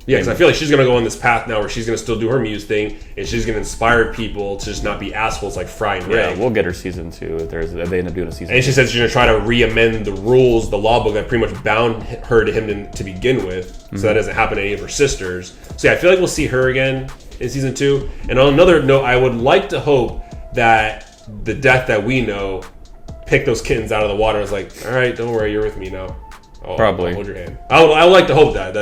Speaker 1: Yeah, because I feel like she's going to go on this path now where she's going to still do her muse thing, and she's going to inspire people to just not be assholes like Fry and Ray.
Speaker 5: Yeah, we'll get her season 2 if they end up doing a season 2.
Speaker 1: And she said she's going to try to re-amend the rules, the law book that pretty much bound her to him to begin with, so that doesn't happen to any of her sisters. So yeah, I feel like we'll see her again in season 2. And on another note, I would like to hope that the death that we know picked those kittens out of the water and was like, all right, don't worry, you're with me now.
Speaker 5: Probably.
Speaker 1: I'll hold your hand. I would like to hope that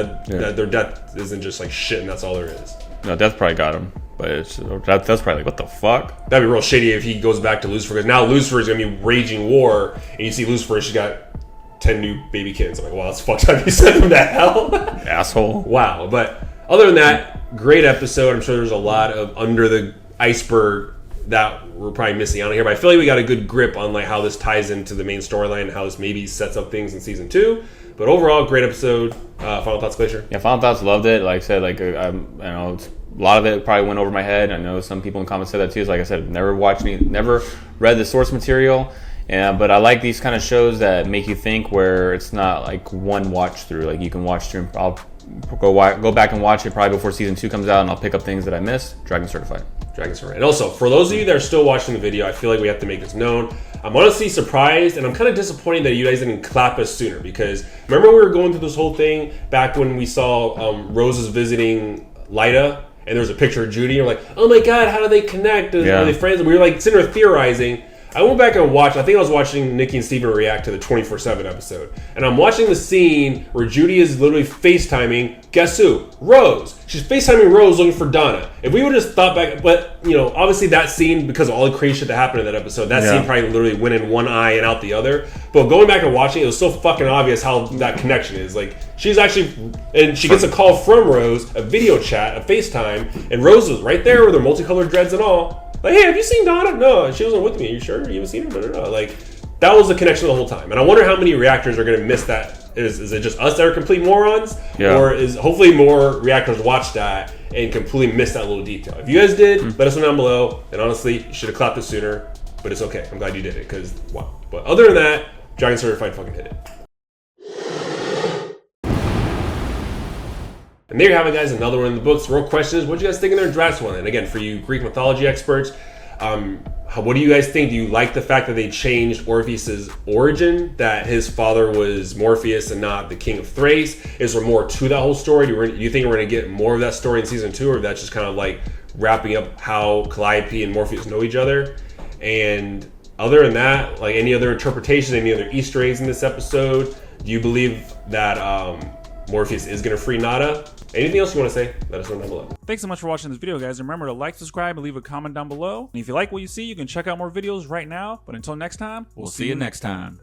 Speaker 1: their death isn't just like shit and that's all there is.
Speaker 5: No, death probably got him. But that's probably like, what the fuck?
Speaker 1: That'd be real shady if he goes back to Lucifer, because now Lucifer is going to be raging war, and you see Lucifer, she's got 10 new baby kittens. I'm like, wow, that's fucked up. You sent them to hell?
Speaker 5: Asshole.
Speaker 1: Wow. But other than that, great episode. I'm sure there's a lot of under the iceberg that we're probably missing out on here, but I feel like we got a good grip on like how this ties into the main storyline and how this maybe sets up things in season 2. But overall, great episode. Final thoughts, Glacier?
Speaker 5: Yeah, final thoughts. Loved it. Like I said, like a lot of it probably went over my head. I know some people in the comments said that too. So like I said, never read the source material. But I like these kind of shows that make you think, where it's not like one watch through. Like you can watch through. I'll go back and watch it probably before season 2 comes out, and I'll pick up things that I missed. Dragon certified. And
Speaker 1: also, for those of you that are still watching the video, I feel like we have to make this known. I'm honestly surprised, and I'm kind of disappointed that you guys didn't clap us sooner, because remember we were going through this whole thing back when we saw Rose is visiting Lyta, and there was a picture of Judy, and we're like, oh my god, how do they connect? Are they friends? And we were like sitting there theorizing. I went back and watched, I think I was watching Nikki and Steven react to the 24/7 episode. And I'm watching the scene where Judy is literally FaceTiming, guess who? Rose. She's FaceTiming Rose looking for Donna. If we would have just thought back, but, you know, obviously that scene, because of all the crazy shit that happened in that episode, that scene probably literally went in one eye and out the other. But going back and watching it was so fucking obvious how that connection is. Like, she's actually, and she gets a call from Rose, a video chat, a FaceTime, and Rose was right there with her multicolored dreads and all. Like, hey, have you seen Donna? No, she wasn't with me. Are you sure? You haven't seen her? No. Like, that was the connection the whole time. And I wonder how many reactors are going to miss that. Is it just us that are complete morons? Yeah. Or is hopefully more reactors watch that and completely miss that little detail? If you guys did, let us know down below. And honestly, you should have clapped it sooner. But it's okay. I'm glad you did it. Because, wow. But other than that, Dragon Certified fucking hit it. And there you have it, guys. Another one in the books. Real questions. What do you guys think of their drafts one? And again, for you Greek mythology experts, what do you guys think? Do you like the fact that they changed Orpheus's origin? That his father was Morpheus and not the king of Thrace? Is there more to that whole story? Do you think we're going to get more of that story in season 2? Or that's just kind of like wrapping up how Calliope and Morpheus know each other? And other than that, like any other interpretations, any other Easter eggs in this episode? Do you believe that Morpheus is going to free Nada? Anything else you want to say? Let us know down below.
Speaker 2: Thanks so much for watching this video, guys. Remember to like, subscribe, and leave a comment down below. And if you like what you see, you can check out more videos right now. But until next time,
Speaker 3: we'll see you next time.